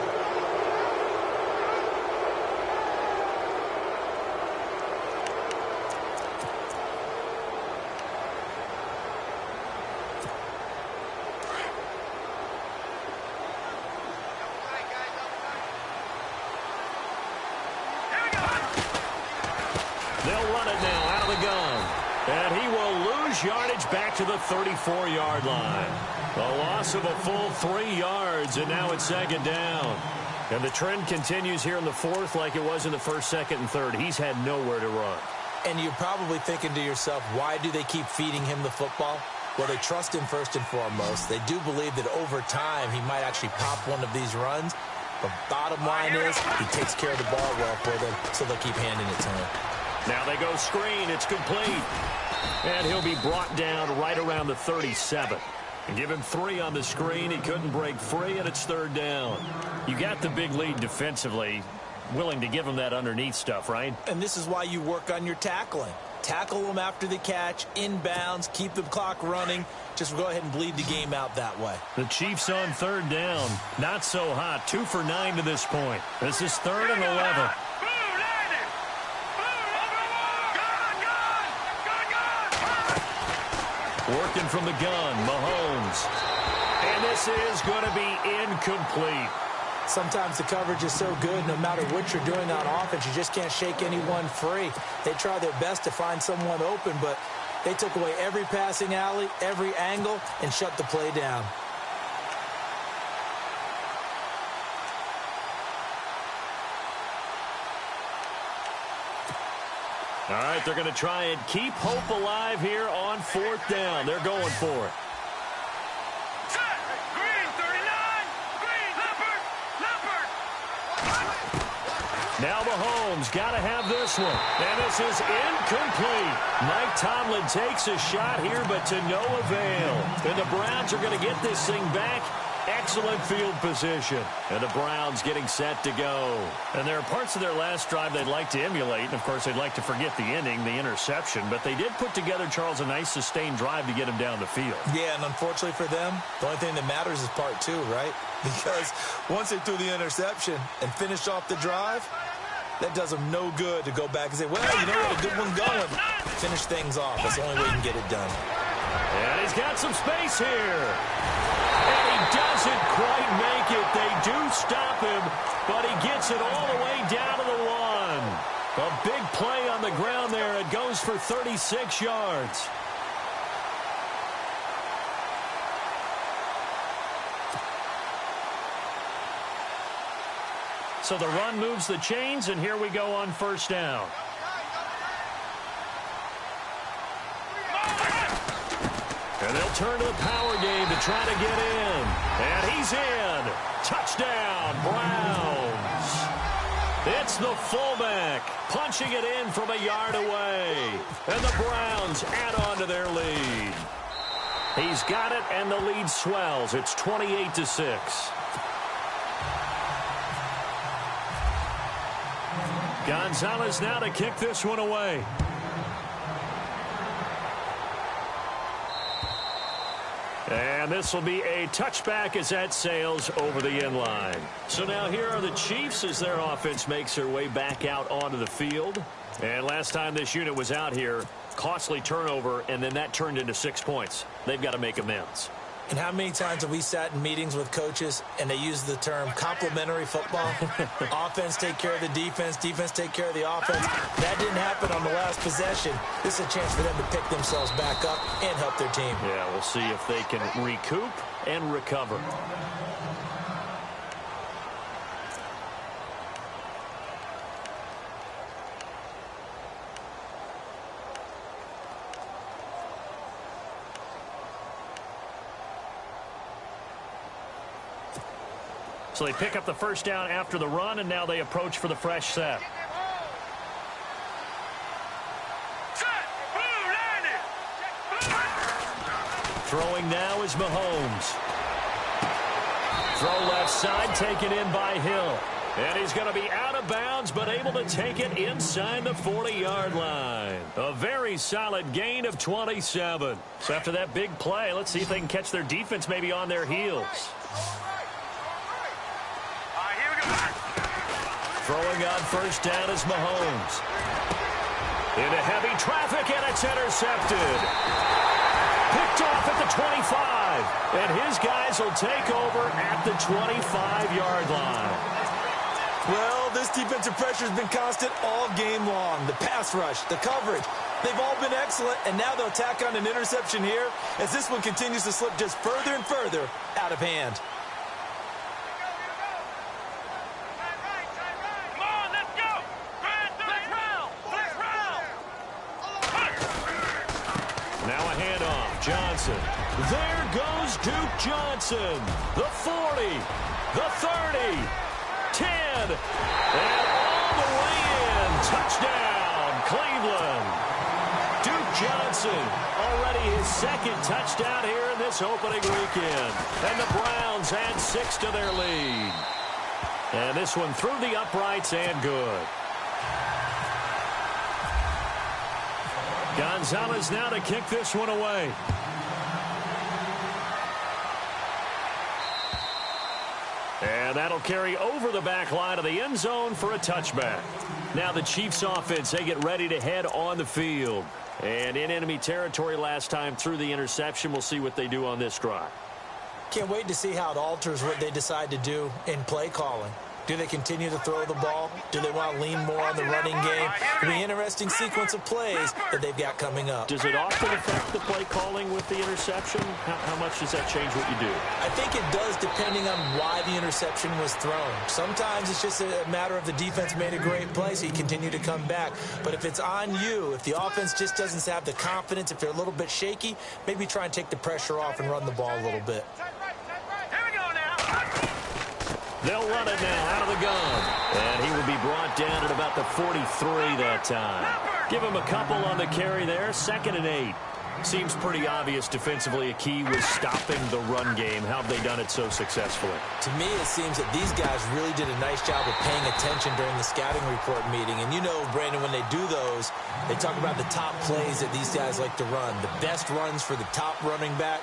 S1: They'll run it now out of the gun. And he will lose yardage back to the 34-yard line. A loss of a full 3 yards, and now it's second down. And the trend continues here in the fourth like it was in the first, second, and third. He's had nowhere to run.
S2: And you're probably thinking to yourself, why do they keep feeding him the football? Well, they trust him first and foremost. They do believe that over time he might actually pop one of these runs. But bottom line is he takes care of the ball well for them, so they'll keep handing it to him.
S1: Now they go screen. It's complete. And he'll be brought down right around the 37. And give him 3 on the screen. He couldn't break free, and it's third down. You got the big lead defensively. Willing to give him that underneath stuff, right?
S2: And this is why you work on your tackling. Tackle them after the catch, inbounds, keep the clock running. Just go ahead and bleed the game out that way.
S1: The Chiefs on third down. Not so hot. 2 for 9 to this point. This is 3rd and 11. Working from the gun, Mahomes. And this is going to be incomplete.
S2: Sometimes the coverage is so good, no matter what you're doing on offense, you just can't shake anyone free. They try their best to find someone open, but they took away every passing alley, every angle, and shut the play down.
S1: All right, they're going to try and keep hope alive here on 4th down. They're going for it.
S3: Set. Green 39. Green. Leopard. Leopard.
S1: Now Mahomes got to have this one. And this is incomplete. Mike Tomlin takes a shot here, but to no avail. And the Browns are going to get this thing back. Excellent field position. And the Browns getting set to go. And there are parts of their last drive they'd like to emulate. And, of course, they'd like to forget the ending, the interception. But they did put together, Charles, a nice sustained drive to get him down the field.
S2: Yeah, and unfortunately for them, the only thing that matters is part 2, right? Because once they threw the interception and finished off the drive, that does them no good to go back and say, well, you know, we had a good one going. Finish things off. That's the only way you can get it done.
S1: And he's got some space here. And he doesn't quite make it. They do stop him, but he gets it all the way down to the 1. A big play on the ground there. It goes for 36 yards. So the run moves the chains, and here we go on 1st down. And they'll turn to the power game to try to get in. And he's in. Touchdown, Browns. It's the fullback punching it in from a yard away. And the Browns add on to their lead. He's got it, and the lead swells. It's 28-6. Gonzalez now to kick this one away. And this will be a touchback as that sails over the end line. So now here are the Chiefs as their offense makes their way back out onto the field. And last time this unit was out here, costly turnover, and then that turned into 6 points. They've got to make amends.
S2: And how many times have we sat in meetings with coaches and they use the term complementary football? Offense take care of the defense, defense take care of the offense. That didn't happen on the last possession. This is a chance for them to pick themselves back up and help their team.
S1: Yeah, we'll see if they can recoup and recover. So they pick up the 1st down after the run, and now they approach for the fresh set. Throwing now is Mahomes. Throw left side, taken in by Hill. And he's going to be out of bounds, but able to take it inside the 40-yard line. A very solid gain of 27. So after that big play, let's see if they can catch their defense maybe on their heels. Throwing on 1st down is Mahomes. Into heavy traffic, and it's intercepted. Picked off at the 25. And his guys will take over at the 25-yard line.
S2: Well, this defensive pressure has been constant all game long. The pass rush, the coverage, they've all been excellent, and now they'll tack on an interception here as this one continues to slip just further and further out of hand.
S1: Johnson. There goes Duke Johnson. The 40, the 30, 10, and all the way in. Touchdown, Cleveland. Duke Johnson, already his 2nd touchdown here in this opening weekend. And the Browns add 6 to their lead. And this one through the uprights and good. Gonzalez now to kick this one away. And that'll carry over the back line of the end zone for a touchback. Now the Chiefs offense, they get ready to head on the field. And in enemy territory last time through the interception. We'll see what they do on this drive.
S2: Can't wait to see how it alters what they decide to do in play calling. Do they continue to throw the ball? Do they want to lean more on the running game? It'll be an interesting sequence of plays that they've got coming up.
S1: Does it often affect the play calling with the interception? How much does that change what you do?
S2: I think it does depending on why the interception was thrown. Sometimes it's just a matter of the defense made a great play, so you continue to come back. But if it's on you, if the offense just doesn't have the confidence, if they're a little bit shaky, maybe try and take the pressure off and run the ball a little bit.
S1: They'll run it now out of the gun. And he will be brought down at about the 43 that time. Give him a couple on the carry there. 2nd and 8. Seems pretty obvious defensively a key was stopping the run game. How have they done it so successfully?
S2: To me, it seems that these guys really did a nice job of paying attention during the scouting report meeting. And you know, Brandon, when they do those, they talk about the top plays that these guys like to run. The best runs for the top running back.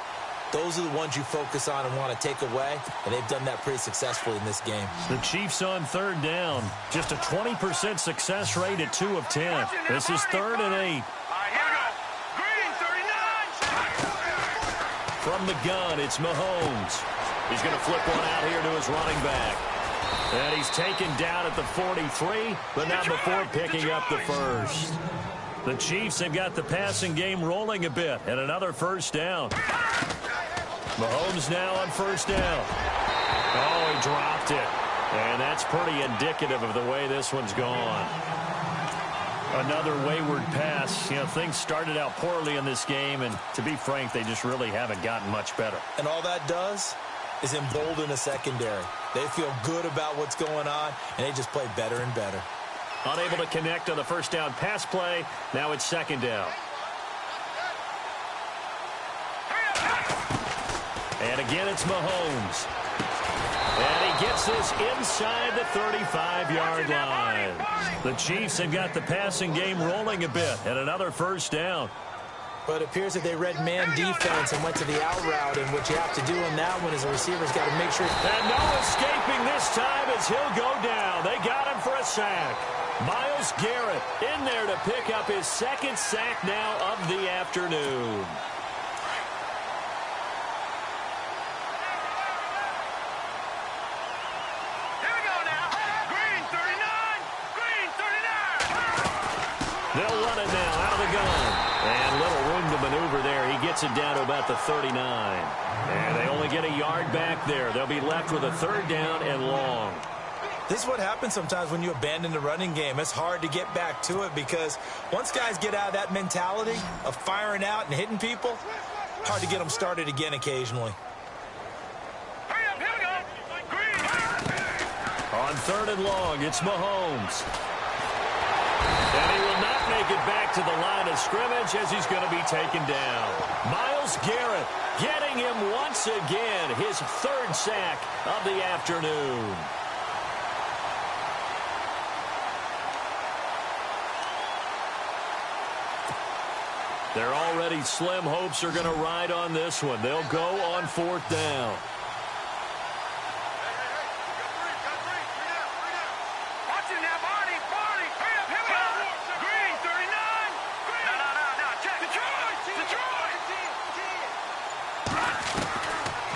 S2: Those are the ones you focus on and want to take away, and they've done that pretty successfully in this game.
S1: The Chiefs on 3rd down. Just a 20% success rate at 2 of 10. This is 3rd and 8.
S3: All right, here we go. Green, 39.
S1: From the gun, it's Mahomes. He's going to flip one out here to his running back. And he's taken down at the 43, but not before picking up the first. The Chiefs have got the passing game rolling a bit, and another 1st down. Mahomes now on 1st down. Oh, he dropped it. And that's pretty indicative of the way this one's gone. Another wayward pass. You know, things started out poorly in this game, and to be frank, they just really haven't gotten much better.
S2: And all that does is embolden a secondary. They feel good about what's going on, and they just play better and better.
S1: Unable to connect on the 1st down pass play. Now it's 2nd down. And again, it's Mahomes. And he gets this inside the 35-yard line. The Chiefs have got the passing game rolling a bit, and another 1st down.
S2: But it appears that they read man defense and went to the out route, and what you have to do on that one is the receiver's got to make sure.
S1: And no escaping this time as he'll go down. They got him for a sack. Myles Garrett in there to pick up his 2nd sack now of the afternoon. They'll run it now out of the gun. And little room to maneuver there. He gets it down to about the 39. And they only get a yard back there. They'll be left with a 3rd down and long.
S2: This is what happens sometimes when you abandon the running game. It's hard to get back to it because once guys get out of that mentality of firing out and hitting people, hard to get them started again occasionally.
S3: Hurry up, here we go. Green.
S1: On 3rd and long, it's Mahomes. And he will not make it back to the line of scrimmage as he's going to be taken down. Myles Garrett getting him once again, his 3rd sack of the afternoon. They're already slim hopes are going to ride on this one. They'll go on 4th down.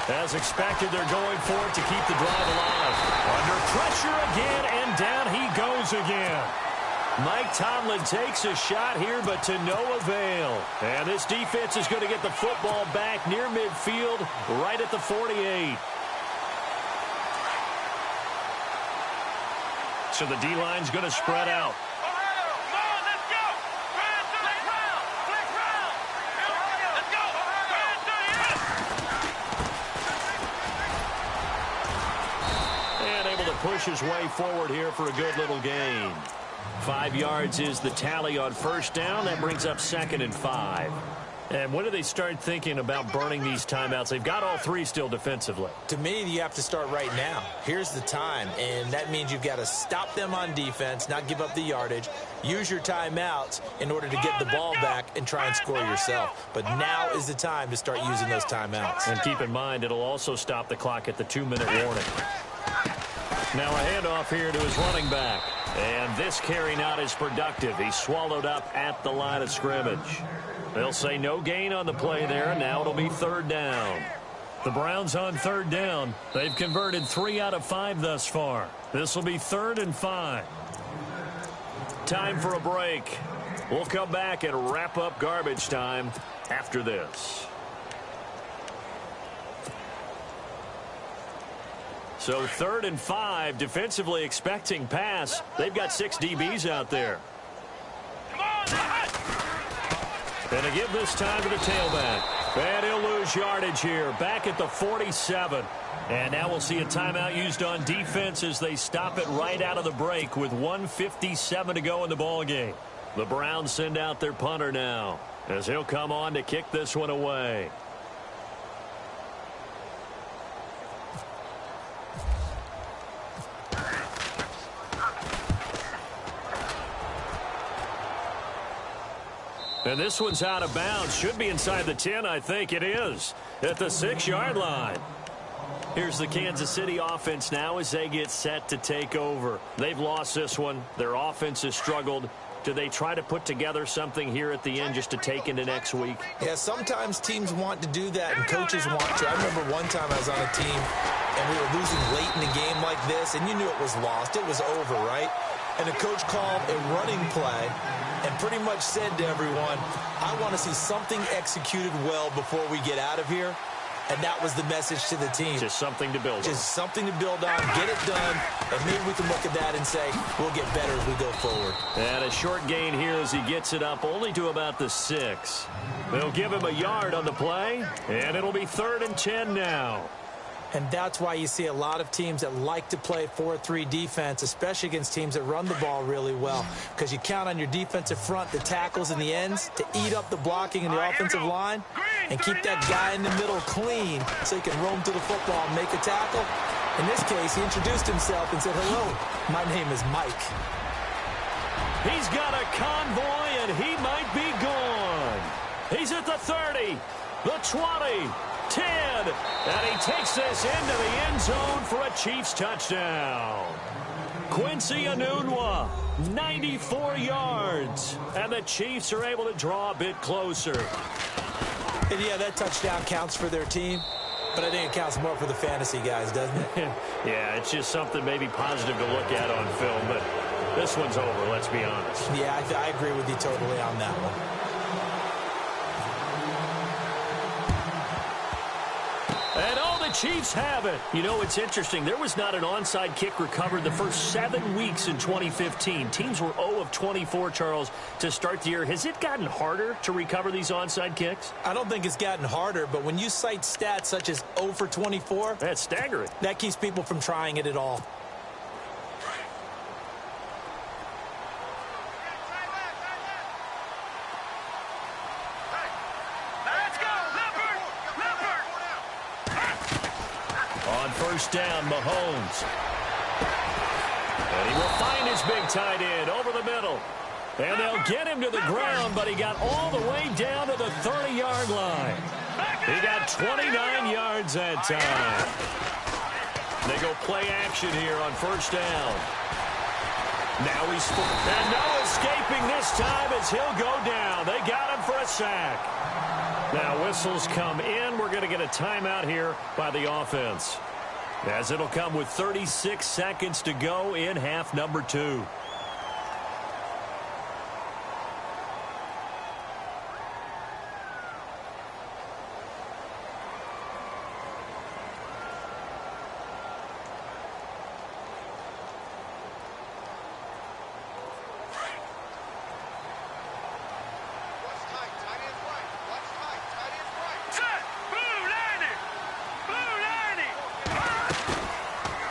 S1: As expected, they're going for it to keep the drive alive. Under pressure again, and down he goes again. Mike Tomlin takes a shot here, but to no avail. And this defense is going to get the football back near midfield, right at the 48. So the D-line's going to spread out. Push his way forward here for a good little gain. 5 yards is the tally on 1st down. That brings up 2nd and 5. And when do they start thinking about burning these timeouts? They've got all 3 still defensively.
S2: To me, you have to start right now. Here's the time, and that means you've got to stop them on defense, not give up the yardage, use your timeouts in order to get the ball back and try and score yourself. But now is the time to start using those timeouts.
S1: And keep in mind, it'll also stop the clock at the 2-minute warning. Now a handoff here to his running back. And this carry not as productive. He's swallowed up at the line of scrimmage. They'll say no gain on the play there. Now it'll be third down. The Browns on third down. They've converted 3 out of 5 thus far. This will be 3rd and 5. Time for a break. We'll come back and wrap up garbage time after this. So 3rd and 5, defensively expecting pass. They've got 6 DBs out there. And to give this time to the tailback. And he'll lose yardage here. Back at the 47. And now we'll see a timeout used on defense as they stop it right out of the break with 1:57 to go in the ballgame. The Browns send out their punter now as he'll come on to kick this one away. And this one's out of bounds. Should be inside the 10, I think it is. At the 6-yard line. Here's the Kansas City offense now as they get set to take over. They've lost this one. Their offense has struggled. Do they try to put together something here at the end just to take into next week?
S2: Yeah, sometimes teams want to do that and coaches want to. I remember one time I was on a team and we were losing late in the game like this, and you knew it was lost. It was over, right? And the coach called a running play and pretty much said to everyone, I want to see something executed well before we get out of here. And that was the message to the team.
S1: Just something to build on.
S2: Just something to build on, get it done, and maybe we can look at that and say, we'll get better as we go forward.
S1: And a short gain here as he gets it up only to about the 6. They'll give him a yard on the play, and it'll be 3rd and 10 now.
S2: And that's why you see a lot of teams that like to play 4-3 defense, especially against teams that run the ball really well, because you count on your defensive front, the tackles and the ends, to eat up the blocking in the offensive line and keep that guy in the middle clean so he can roam to the football and make a tackle. In this case, he introduced himself and said, hello, my name is Mike.
S1: He's got a convoy, and he might be gone. He's at the 30, the 20, 10, and he takes this into the end zone for a Chiefs touchdown. Quincy Enunwa, 94 yards, and the Chiefs are able to draw a bit closer.
S2: And yeah, that touchdown counts for their team, but I think it counts more for the fantasy guys, doesn't it?
S1: Yeah, it's just something maybe positive to look at on film, but this one's over, let's be honest.
S2: Yeah, I agree with you totally on that one.
S1: And all the Chiefs have it. You know, it's interesting. There was not an onside kick recovered the first 7 weeks in 2015. Teams were 0 of 24, Charles, to start the year. Has it gotten harder to recover these onside kicks?
S2: I don't think it's gotten harder, but when you cite stats such as 0 for 24,
S1: that's staggering.
S2: That keeps people from trying it at all.
S1: First down, Mahomes. And he will find his big tight end over the middle. And they'll get him to the ground, but he got all the way down to the 30-yard line. He got 29 yards that time. They go play action here on first down. Now he's and no escaping this time as he'll go down. They got him for a sack. Now whistles come in. We're going to get a timeout here by the offense, as it'll come with 36 seconds to go in half number 2.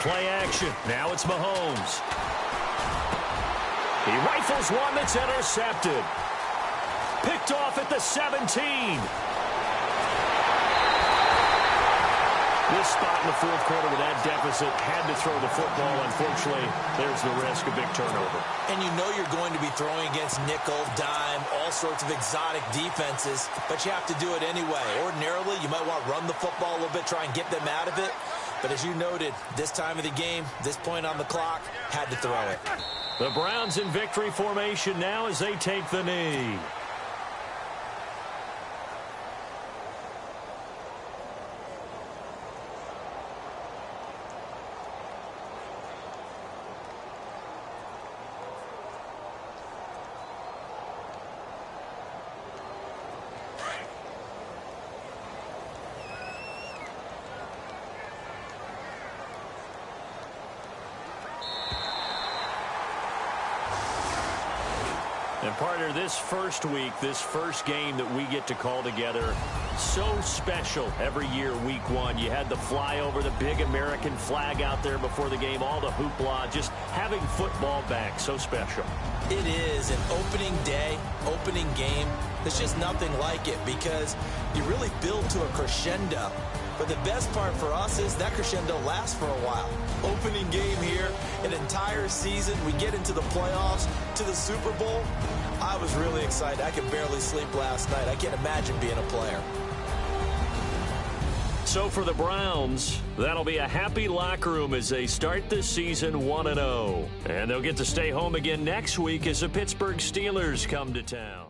S1: Play action. Now it's Mahomes. He rifles one that's intercepted. Picked off at the 17. This spot in the fourth quarter with that deficit, had to throw the football. Unfortunately, there's the risk of big turnover.
S2: And you know you're going to be throwing against nickel, dime, all sorts of exotic defenses, but you have to do it anyway. Ordinarily, you might want to run the football a little bit, try and get them out of it. But as you noted, this time of the game, this point on the clock, had to throw it.
S1: The Browns in victory formation now as they take the knee. And partner, this first week, this first game that we get to call together, so special every year, week one. You had the flyover, the big American flag out there before the game, all the hoopla, just having football back, so special.
S2: It is an opening day, opening game. There's just nothing like it because you really build to a crescendo. But the best part for us is that crescendo lasts for a while. Opening game here, an entire season. We get into the playoffs, to the Super Bowl. I was really excited. I could barely sleep last night. I can't imagine being a player.
S1: So for the Browns, that'll be a happy locker room as they start this season 1-0. And they'll get to stay home again next week as the Pittsburgh Steelers come to town.